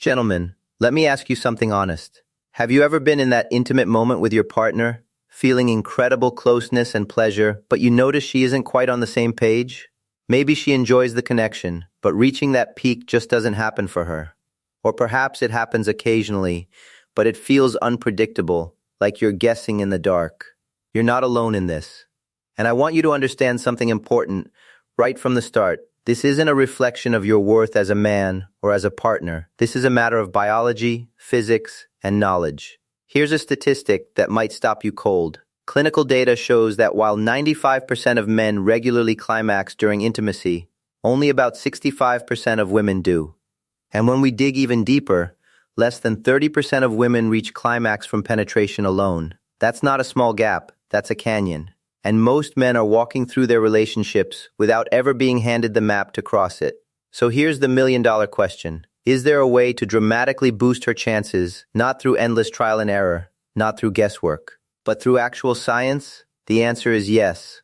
Gentlemen, let me ask you something honest. Have you ever been in that intimate moment with your partner, feeling incredible closeness and pleasure, but you notice she isn't quite on the same page? Maybe she enjoys the connection, but reaching that peak just doesn't happen for her. Or perhaps it happens occasionally, but it feels unpredictable, like you're guessing in the dark. You're not alone in this. And I want you to understand something important right from the start. This isn't a reflection of your worth as a man or as a partner. This is a matter of biology, physics, and knowledge. Here's a statistic that might stop you cold. Clinical data shows that while 95% of men regularly climax during intimacy, only about 65% of women do. And when we dig even deeper, less than 30% of women reach climax from penetration alone. That's not a small gap, that's a canyon. And most men are walking through their relationships without ever being handed the map to cross it. So here's the million-dollar question. Is there a way to dramatically boost her chances, not through endless trial and error, not through guesswork, but through actual science? The answer is yes.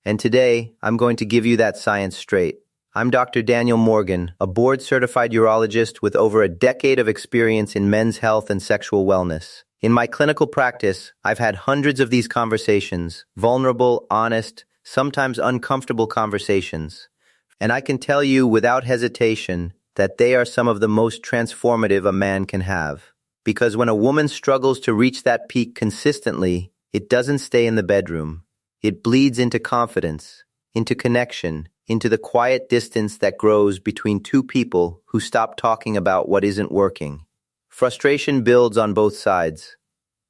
And today, I'm going to give you that science straight. I'm Dr. Daniel Morgan, a board-certified urologist with over a decade of experience in men's health and sexual wellness. In my clinical practice, I've had hundreds of these conversations, vulnerable, honest, sometimes uncomfortable conversations. And I can tell you without hesitation that they are some of the most transformative a man can have. Because when a woman struggles to reach that peak consistently, it doesn't stay in the bedroom. It bleeds into confidence, into connection, into the quiet distance that grows between two people who stop talking about what isn't working. Frustration builds on both sides.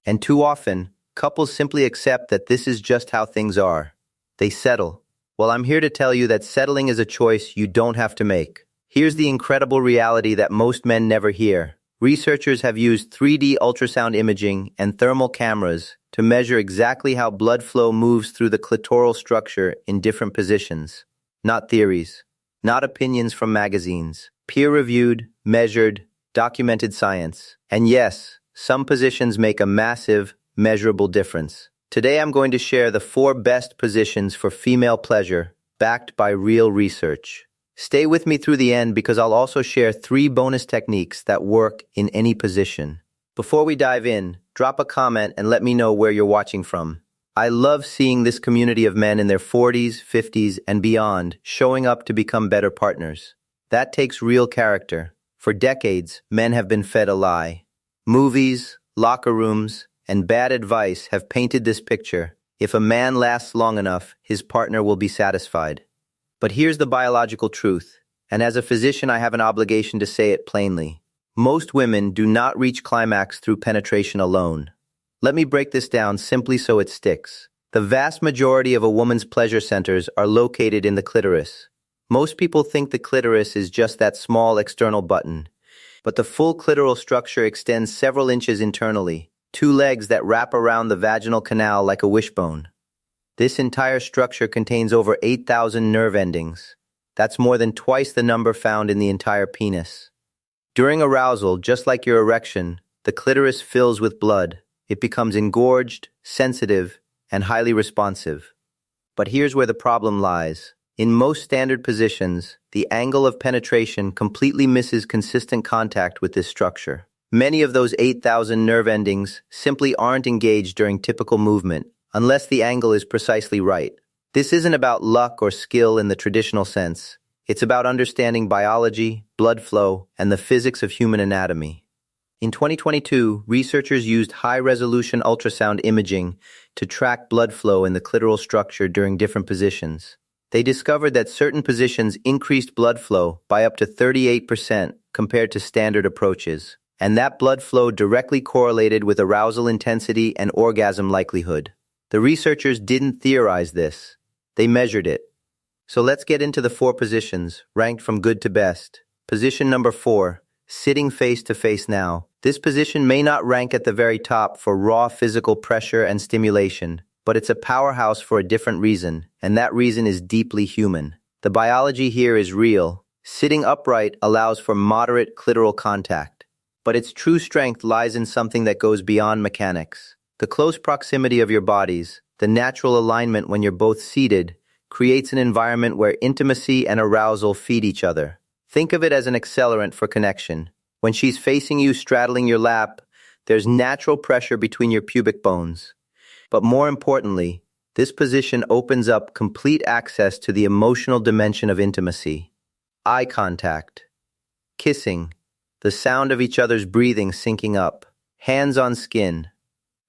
And too often, couples simply accept that this is just how things are. They settle. Well, I'm here to tell you that settling is a choice you don't have to make. Here's the incredible reality that most men never hear. Researchers have used 3D ultrasound imaging and thermal cameras to measure exactly how blood flow moves through the clitoral structure in different positions. Not theories, not opinions from magazines. Peer-reviewed, measured, documented science. And yes, some positions make a massive, measurable difference. Today I'm going to share the 4 best positions for female pleasure, backed by real research. Stay with me through the end because I'll also share 3 bonus techniques that work in any position. Before we dive in, drop a comment and let me know where you're watching from. I love seeing this community of men in their 40s, 50s, and beyond showing up to become better partners. That takes real character. For decades, men have been fed a lie. Movies, locker rooms, and bad advice have painted this picture. If a man lasts long enough, his partner will be satisfied. But here's the biological truth, and as a physician I have an obligation to say it plainly. Most women do not reach climax through penetration alone. Let me break this down simply so it sticks. The vast majority of a woman's pleasure centers are located in the clitoris. Most people think the clitoris is just that small external button, but the full clitoral structure extends several inches internally, 2 legs that wrap around the vaginal canal like a wishbone. This entire structure contains over 8,000 nerve endings. That's more than twice the number found in the entire penis. During arousal, just like your erection, the clitoris fills with blood. It becomes engorged, sensitive, and highly responsive. But here's where the problem lies. In most standard positions, the angle of penetration completely misses consistent contact with this structure. Many of those 8,000 nerve endings simply aren't engaged during typical movement, unless the angle is precisely right. This isn't about luck or skill in the traditional sense. It's about understanding biology, blood flow, and the physics of human anatomy. In 2022, researchers used high-resolution ultrasound imaging to track blood flow in the clitoral structure during different positions. They discovered that certain positions increased blood flow by up to 38% compared to standard approaches, and that blood flow directly correlated with arousal intensity and orgasm likelihood. The researchers didn't theorize this. They measured it. So let's get into the 4 positions, ranked from good to best. Position number 4, sitting face-to-face now. This position may not rank at the very top for raw physical pressure and stimulation, but it's a powerhouse for a different reason, and that reason is deeply human. The biology here is real. Sitting upright allows for moderate clitoral contact, but its true strength lies in something that goes beyond mechanics. The close proximity of your bodies, the natural alignment when you're both seated, creates an environment where intimacy and arousal feed each other. Think of it as an accelerant for connection. When she's facing you, straddling your lap, there's natural pressure between your pubic bones. But more importantly, this position opens up complete access to the emotional dimension of intimacy. Eye contact, kissing, the sound of each other's breathing syncing up, hands on skin.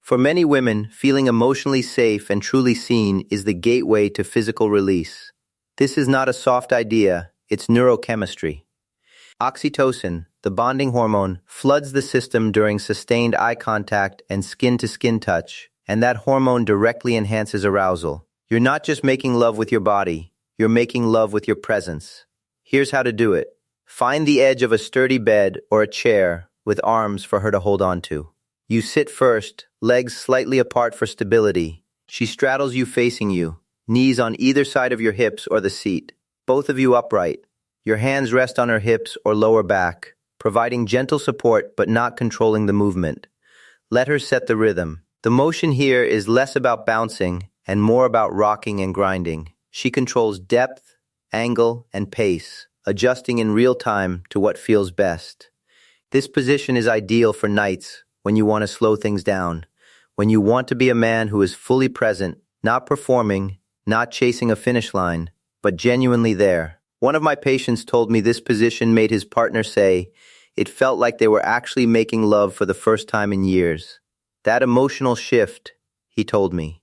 For many women, feeling emotionally safe and truly seen is the gateway to physical release. This is not a soft idea, it's neurochemistry. Oxytocin, the bonding hormone, floods the system during sustained eye contact and skin-to-skin touch, and that hormone directly enhances arousal. You're not just making love with your body, you're making love with your presence. Here's how to do it. Find the edge of a sturdy bed or a chair with arms for her to hold on to. You sit first, legs slightly apart for stability. She straddles you facing you, knees on either side of your hips or the seat, both of you upright. Your hands rest on her hips or lower back, providing gentle support but not controlling the movement. Let her set the rhythm. The motion here is less about bouncing and more about rocking and grinding. She controls depth, angle, and pace, adjusting in real time to what feels best. This position is ideal for nights when you want to slow things down, when you want to be a man who is fully present, not performing, not chasing a finish line, but genuinely there. One of my patients told me this position made his partner say it felt like they were actually making love for the first time in years. That emotional shift, he told me,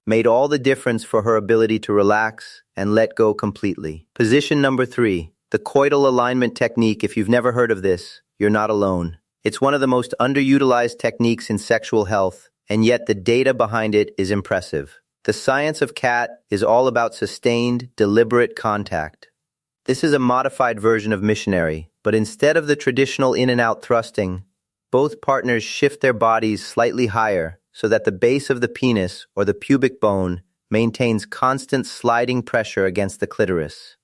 made all the difference for her ability to relax and let go completely. Position number 3, the coital alignment technique. If you've never heard of this, you're not alone. It's one of the most underutilized techniques in sexual health, and yet the data behind it is impressive. The science of CAT is all about sustained, deliberate contact. This is a modified version of Missionary, but instead of the traditional in-and-out thrusting, both partners shift their bodies slightly higher so that the base of the penis or the pubic bone maintains constant sliding pressure against the clitoris.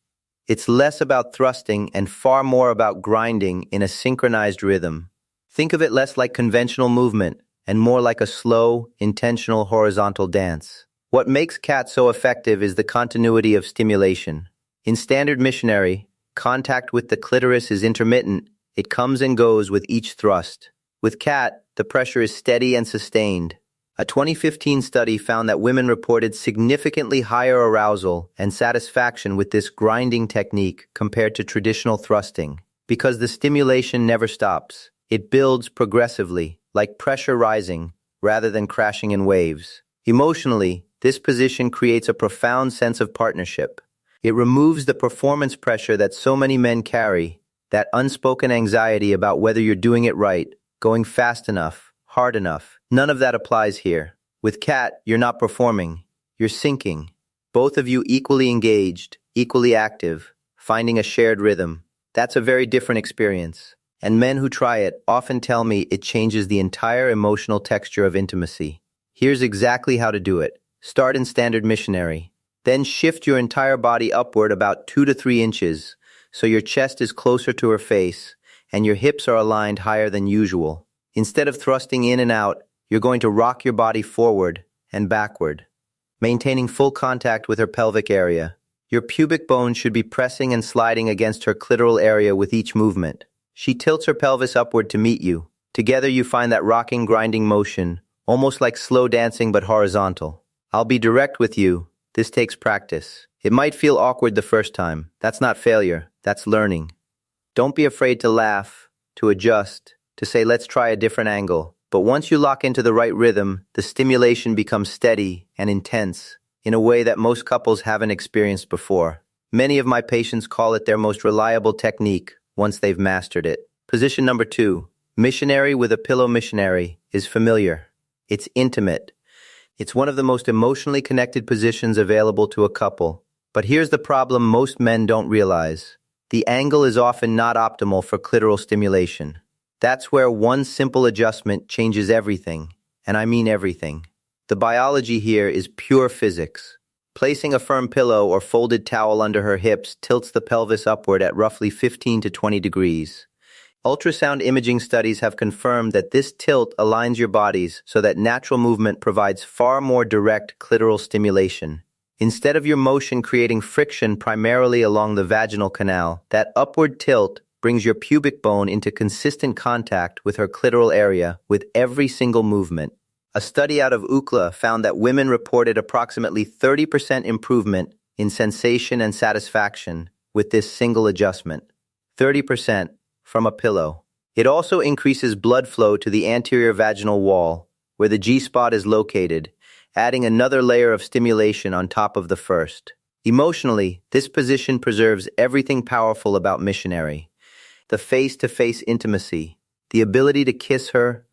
It's less about thrusting and far more about grinding in a synchronized rhythm. Think of it less like conventional movement and more like a slow, intentional horizontal dance. What makes CAT so effective is the continuity of stimulation. In standard Missionary, contact with the clitoris is intermittent. It comes and goes with each thrust. With CAT, the pressure is steady and sustained. A 2015 study found that women reported significantly higher arousal and satisfaction with this grinding technique compared to traditional thrusting. Because the stimulation never stops, it builds progressively, like pressure rising, rather than crashing in waves. Emotionally, this position creates a profound sense of partnership. It removes the performance pressure that so many men carry, that unspoken anxiety about whether you're doing it right, going fast enough, hard enough. None of that applies here. With CAT, you're not performing, you're syncing. Both of you equally engaged, equally active, finding a shared rhythm. That's a very different experience. And men who try it often tell me it changes the entire emotional texture of intimacy. Here's exactly how to do it. Start in standard Missionary. Then shift your entire body upward about 2 to 3 inches, so your chest is closer to her face, and your hips are aligned higher than usual. Instead of thrusting in and out, you're going to rock your body forward and backward, maintaining full contact with her pelvic area. Your pubic bone should be pressing and sliding against her clitoral area with each movement. She tilts her pelvis upward to meet you. Together you find that rocking, grinding motion, almost like slow dancing but horizontal. I'll be direct with you. This takes practice. It might feel awkward the first time. That's not failure. That's learning. Don't be afraid to laugh, to adjust, to say, let's try a different angle. But once you lock into the right rhythm, the stimulation becomes steady and intense in a way that most couples haven't experienced before. Many of my patients call it their most reliable technique once they've mastered it. Position number 2, Missionary with a pillow. Missionary is familiar. It's intimate. It's one of the most emotionally connected positions available to a couple. But here's the problem most men don't realize. The angle is often not optimal for clitoral stimulation. That's where one simple adjustment changes everything, and I mean everything. The biology here is pure physics. Placing a firm pillow or folded towel under her hips tilts the pelvis upward at roughly 15 to 20 degrees. Ultrasound imaging studies have confirmed that this tilt aligns your bodies so that natural movement provides far more direct clitoral stimulation. Instead of your motion creating friction primarily along the vaginal canal, that upward tilt brings your pubic bone into consistent contact with her clitoral area with every single movement. A study out of UCLA found that women reported approximately 30% improvement in sensation and satisfaction with this single adjustment. 30% from a pillow. It also increases blood flow to the anterior vaginal wall, where the G-spot is located, adding another layer of stimulation on top of the first. Emotionally, this position preserves everything powerful about Missionary. The face-to-face intimacy, the ability to kiss her,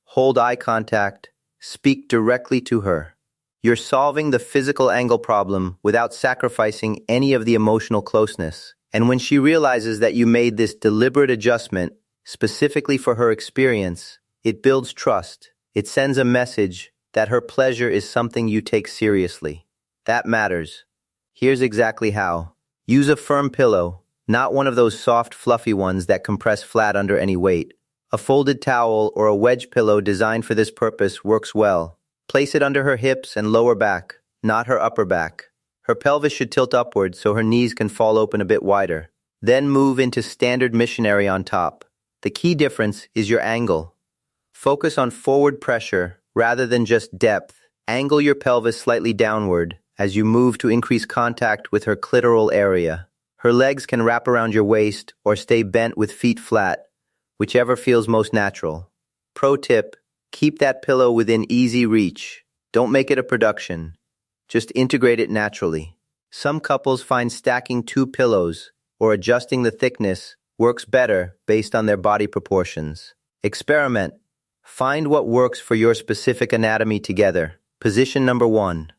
hold eye contact, speak directly to her. You're solving the physical angle problem without sacrificing any of the emotional closeness. And when she realizes that you made this deliberate adjustment specifically for her experience, it builds trust. It sends a message that her pleasure is something you take seriously. That matters. Here's exactly how. Use a firm pillow, not one of those soft, fluffy ones that compress flat under any weight. A folded towel or a wedge pillow designed for this purpose works well. Place it under her hips and lower back, not her upper back. Her pelvis should tilt upward so her knees can fall open a bit wider. Then move into standard Missionary on top. The key difference is your angle. Focus on forward pressure rather than just depth. Angle your pelvis slightly downward as you move to increase contact with her clitoral area. Her legs can wrap around your waist or stay bent with feet flat, whichever feels most natural. Pro tip, keep that pillow within easy reach. Don't make it a production. Just integrate it naturally. Some couples find stacking 2 pillows or adjusting the thickness works better based on their body proportions. Experiment. Find what works for your specific anatomy together. Position number 1.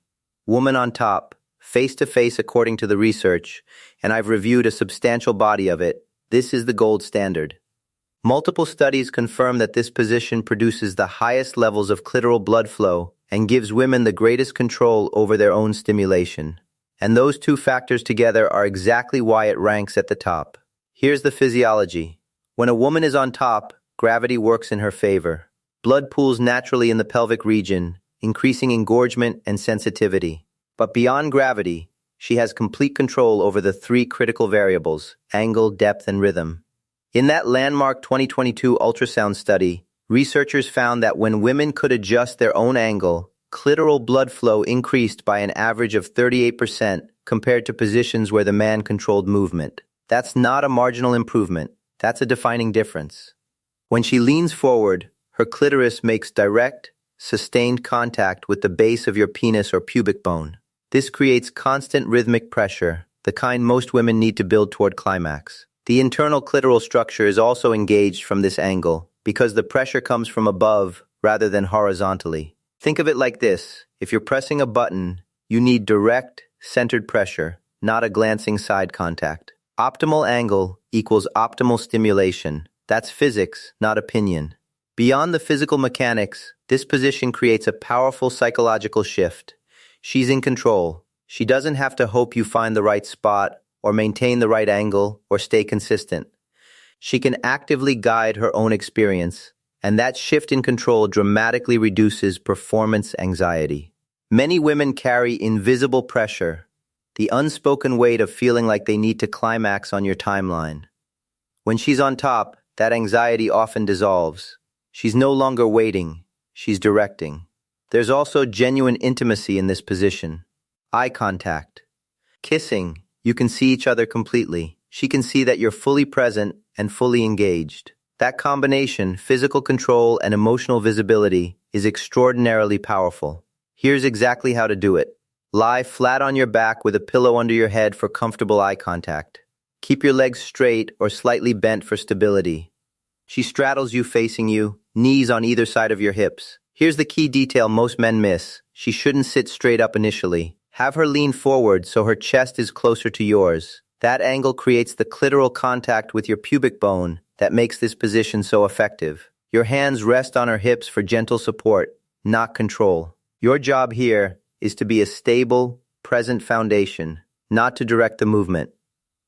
Woman on top, face to face according to the research, and I've reviewed a substantial body of it. This is the gold standard. Multiple studies confirm that this position produces the highest levels of clitoral blood flow and gives women the greatest control over their own stimulation. And those 2 factors together are exactly why it ranks at the top. Here's the physiology. When a woman is on top, gravity works in her favor. Blood pools naturally in the pelvic region, increasing engorgement and sensitivity. But beyond gravity, she has complete control over the 3 critical variables: angle, depth, and rhythm. In that landmark 2022 ultrasound study, researchers found that when women could adjust their own angle, clitoral blood flow increased by an average of 38% compared to positions where the man controlled movement. That's not a marginal improvement. That's a defining difference. When she leans forward, her clitoris makes direct, sustained contact with the base of your penis or pubic bone. This creates constant rhythmic pressure, the kind most women need to build toward climax. The internal clitoral structure is also engaged from this angle because the pressure comes from above rather than horizontally. Think of it like this. If you're pressing a button, you need direct, centered pressure, not a glancing side contact. Optimal angle equals optimal stimulation. That's physics, not opinion. Beyond the physical mechanics, this position creates a powerful psychological shift. She's in control. She doesn't have to hope you find the right spot or maintain the right angle or stay consistent. She can actively guide her own experience, and that shift in control dramatically reduces performance anxiety. Many women carry invisible pressure, the unspoken weight of feeling like they need to climax on your timeline. When she's on top, that anxiety often dissolves. She's no longer waiting, she's directing. There's also genuine intimacy in this position. Eye contact. Kissing, you can see each other completely. She can see that you're fully present and fully engaged. That combination, physical control and emotional visibility, is extraordinarily powerful. Here's exactly how to do it. Lie flat on your back with a pillow under your head for comfortable eye contact. Keep your legs straight or slightly bent for stability. She straddles you facing you, knees on either side of your hips. Here's the key detail most men miss. She shouldn't sit straight up initially. Have her lean forward so her chest is closer to yours. That angle creates the clitoral contact with your pubic bone that makes this position so effective. Your hands rest on her hips for gentle support, not control. Your job here is to be a stable, present foundation, not to direct the movement.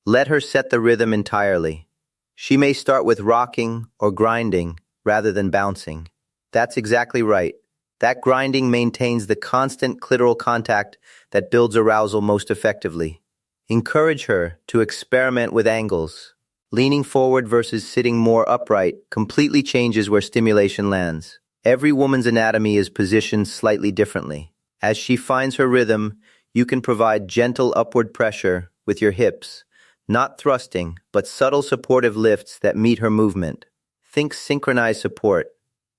Let her set the rhythm entirely. She may start with rocking or grinding rather than bouncing. That's exactly right. That grinding maintains the constant clitoral contact that builds arousal most effectively. Encourage her to experiment with angles. Leaning forward versus sitting more upright completely changes where stimulation lands. Every woman's anatomy is positioned slightly differently. As she finds her rhythm, you can provide gentle upward pressure with your hips, not thrusting, but subtle supportive lifts that meet her movement. Think synchronized support.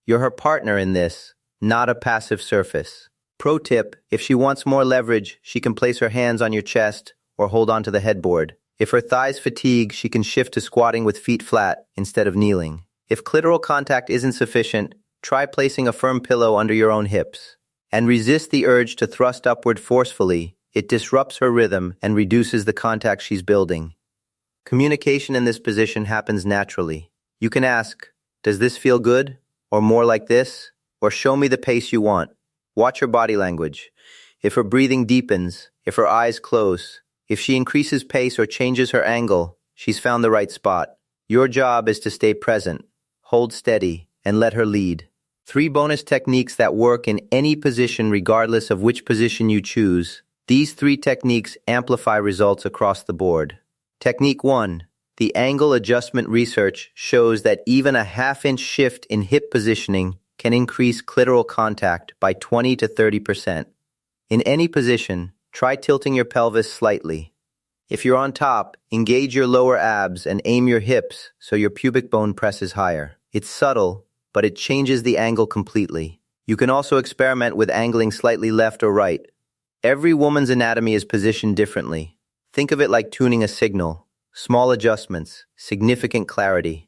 You're her partner in this, not a passive surface. Pro tip, if she wants more leverage, she can place her hands on your chest or hold onto the headboard. If her thighs fatigue, she can shift to squatting with feet flat instead of kneeling. If clitoral contact isn't sufficient, try placing a firm pillow under your own hips. And resist the urge to thrust upward forcefully. It disrupts her rhythm and reduces the contact she's building. Communication in this position happens naturally. You can ask, "Does this feel good?" Or "More like this?" Or "Show me the pace you want." Watch her body language. If her breathing deepens, if her eyes close, if she increases pace or changes her angle, she's found the right spot. Your job is to stay present, hold steady, and let her lead. 3 bonus techniques that work in any position regardless of which position you choose. These 3 techniques amplify results across the board. Technique 1. The angle adjustment research shows that even a half-inch shift in hip positioning can increase clitoral contact by 20 to 30%. In any position, try tilting your pelvis slightly. If you're on top, engage your lower abs and aim your hips so your pubic bone presses higher. It's subtle, but it changes the angle completely. You can also experiment with angling slightly left or right. Every woman's anatomy is positioned differently. Think of it like tuning a signal. Small adjustments, significant clarity.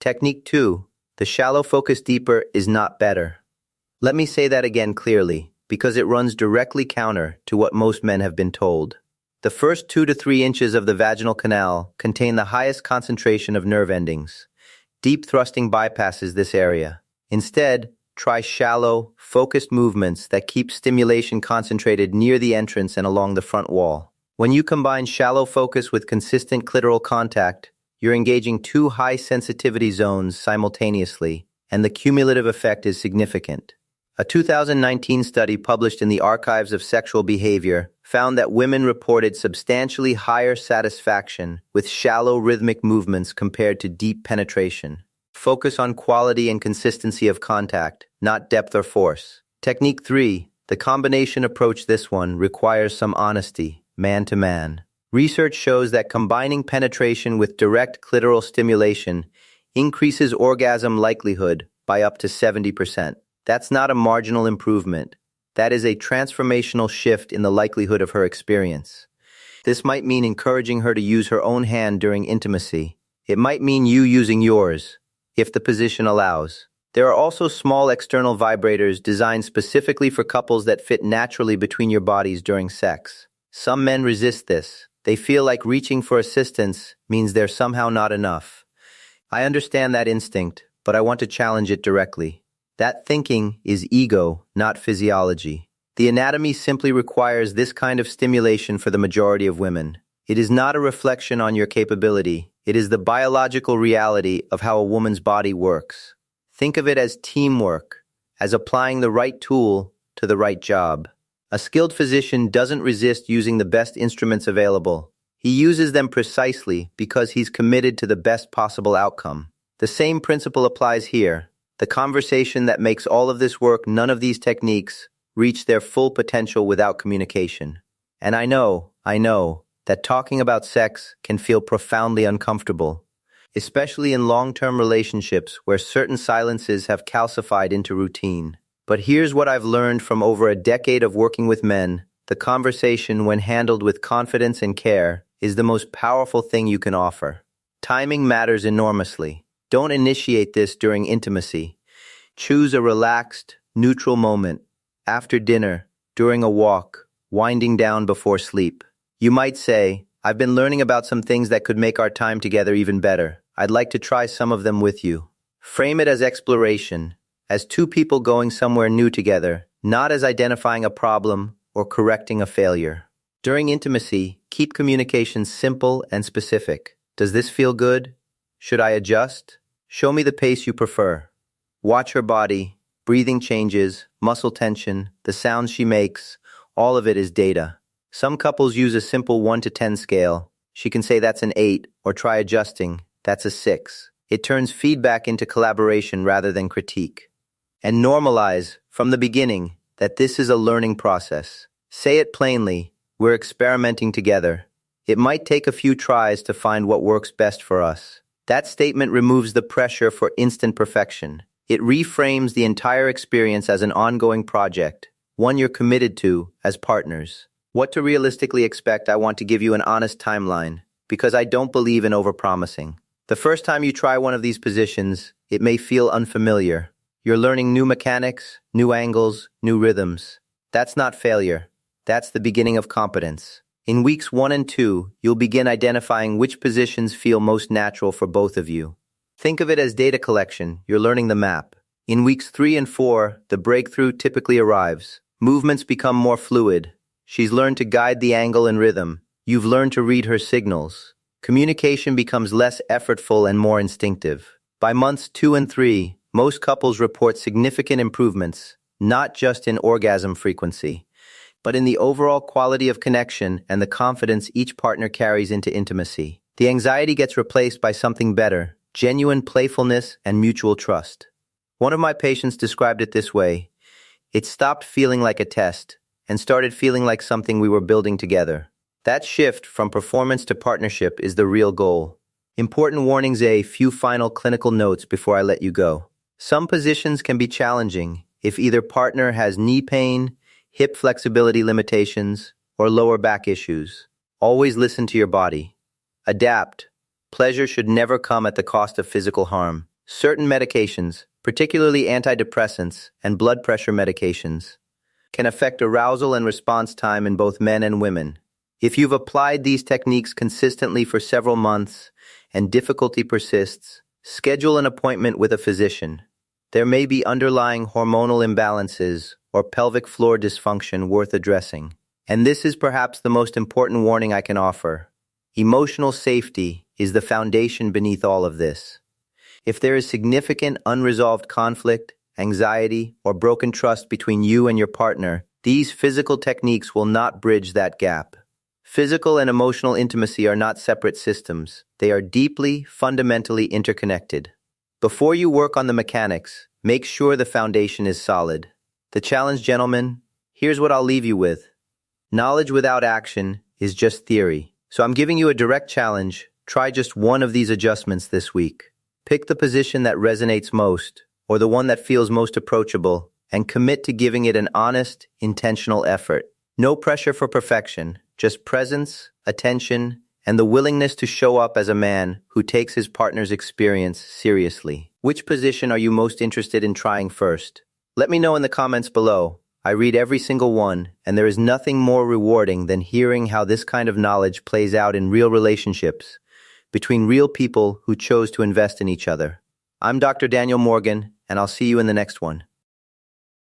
Technique 2. The shallow focus deeper is not better. Let me say that again clearly, because it runs directly counter to what most men have been told. The first 2 to 3 inches of the vaginal canal contain the highest concentration of nerve endings. Deep thrusting bypasses this area. Instead, try shallow, focused movements that keep stimulation concentrated near the entrance and along the front wall. When you combine shallow focus with consistent clitoral contact, you're engaging 2 high sensitivity zones simultaneously, and the cumulative effect is significant. A 2019 study published in the Archives of Sexual Behavior found that women reported substantially higher satisfaction with shallow rhythmic movements compared to deep penetration. Focus on quality and consistency of contact, not depth or force. Technique 3. The combination approach. This one requires some honesty, man to man. Research shows that combining penetration with direct clitoral stimulation increases orgasm likelihood by up to 70%. That's not a marginal improvement. That is a transformational shift in the likelihood of her experience. This might mean encouraging her to use her own hand during intimacy. It might mean you using yours, if the position allows. There are also small external vibrators designed specifically for couples that fit naturally between your bodies during sex. Some men resist this. They feel like reaching for assistance means they're somehow not enough. I understand that instinct, but I want to challenge it directly. That thinking is ego, not physiology. The anatomy simply requires this kind of stimulation for the majority of women. It is not a reflection on your capability. It is the biological reality of how a woman's body works. Think of it as teamwork, as applying the right tool to the right job. A skilled physician doesn't resist using the best instruments available. He uses them precisely because he's committed to the best possible outcome. The same principle applies here. The conversation that makes all of this work, none of these techniques reach their full potential without communication. And I know that talking about sex can feel profoundly uncomfortable, especially in long-term relationships where certain silences have calcified into routine. But here's what I've learned from over a decade of working with men. The conversation, when handled with confidence and care, is the most powerful thing you can offer. Timing matters enormously. Don't initiate this during intimacy. Choose a relaxed, neutral moment, after dinner, during a walk, winding down before sleep. You might say, "I've been learning about some things that could make our time together even better. I'd like to try some of them with you." Frame it as exploration, as 2 people going somewhere new together, not as identifying a problem or correcting a failure. During intimacy, keep communication simple and specific. Does this feel good? Should I adjust? Show me the pace you prefer. Watch her body, breathing changes, muscle tension, the sounds she makes. All of it is data. Some couples use a simple 1 to 10 scale. She can say that's an 8 or try adjusting. That's a 6. It turns feedback into collaboration rather than critique. And normalize, from the beginning, that this is a learning process. Say it plainly, we're experimenting together. It might take a few tries to find what works best for us. That statement removes the pressure for instant perfection. It reframes the entire experience as an ongoing project, one you're committed to as partners. What to realistically expect, I want to give you an honest timeline, because I don't believe in overpromising. The first time you try one of these positions, it may feel unfamiliar. You're learning new mechanics, new angles, new rhythms. That's not failure. That's the beginning of competence. In weeks 1 and 2, you'll begin identifying which positions feel most natural for both of you. Think of it as data collection. You're learning the map. In weeks 3 and 4, the breakthrough typically arrives. Movements become more fluid. She's learned to guide the angle and rhythm. You've learned to read her signals. Communication becomes less effortful and more instinctive. By months 2 and 3, most couples report significant improvements, not just in orgasm frequency, but in the overall quality of connection and the confidence each partner carries into intimacy. The anxiety gets replaced by something better, genuine playfulness and mutual trust. One of my patients described it this way: it stopped feeling like a test and started feeling like something we were building together. That shift from performance to partnership is the real goal. Important warnings: a few final clinical notes before I let you go. Some positions can be challenging if either partner has knee pain, hip flexibility limitations, or lower back issues. Always listen to your body. Adapt. Pleasure should never come at the cost of physical harm. Certain medications, particularly antidepressants and blood pressure medications, can affect arousal and response time in both men and women. If you've applied these techniques consistently for several months and difficulty persists, schedule an appointment with a physician. There may be underlying hormonal imbalances or pelvic floor dysfunction worth addressing. And this is perhaps the most important warning I can offer. Emotional safety is the foundation beneath all of this. If there is significant unresolved conflict, anxiety, or broken trust between you and your partner, these physical techniques will not bridge that gap. Physical and emotional intimacy are not separate systems. They are deeply, fundamentally interconnected. Before you work on the mechanics, make sure the foundation is solid. The challenge, gentlemen, here's what I'll leave you with. Knowledge without action is just theory. So I'm giving you a direct challenge. Try just one of these adjustments this week. Pick the position that resonates most, or the one that feels most approachable, and commit to giving it an honest, intentional effort. No pressure for perfection, just presence, attention, and the willingness to show up as a man who takes his partner's experience seriously. Which position are you most interested in trying first? Let me know in the comments below. I read every single one, and there is nothing more rewarding than hearing how this kind of knowledge plays out in real relationships between real people who chose to invest in each other. I'm Dr. Daniel Morgan, and I'll see you in the next one.